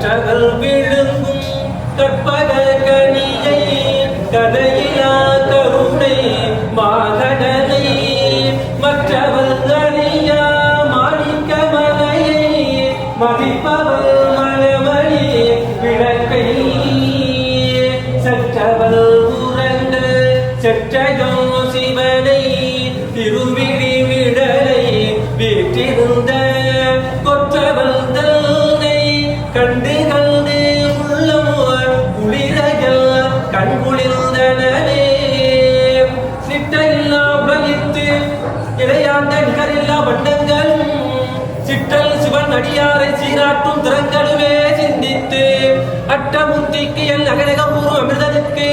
விழுங்கும் கற்பக கனியை கதையிலா கருணை மாகடனை மற்றவள் அறியா மாணிக்க மலையை மதிப்பவள் மலமணி விளக்கை சற்றவள் உறங்க சற்றதோ சிவனை திருவிழி விடலை வீற்றிருந்த கொற்றவள் தன்னை கண்டு கண்டு உள்ளம் குளிரகள் கண்குளிர்ந்தனே சிட்டையில்லா உலகித்து இளையாண்ட நிகரில்லா வண்ணங்கள் சிற்றல் சிவன் அடியாரை சீராட்டும் திறங்களுமே சிந்தித்து அட்டமுத்திக்கு என் அகநகபூர்வ அமிர்தனுக்கு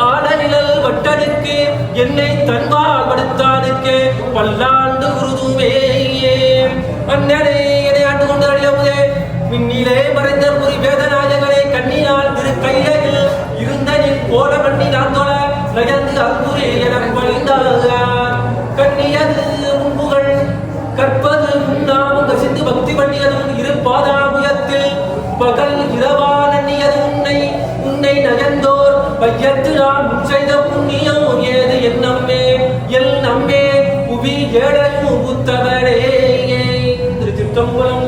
ஆடநிழல் வட்டனுக்கு என்னை தன்பால் படுத்தானுக்கு பல்லாண்டு உருதுமே அண்ணனே என்னை ஆண்டு கொண்டு அழியமுதே விண்ணிலே மறைந்த புரி வேதநாயகனை கண்ணினால் திரு கையில் இருந்த நீ போல பண்ணி நான் தொழ நயந்து அற்புரி என பழிந்தார் கண்ணியது முன்புகள் கற்பது உண்ணாமும் கசிந்து பக்தி பண்ணியதும் இரு பாதாமுயத்தில் பகல் இரவா நன்னியது உன்னை நயந்தோர் பையத்து நான் செய்த புண்ணியம் ஏது என் நம்மே புவி ஏழையும் புத்தவரே திருச்சிற்றம்பலம்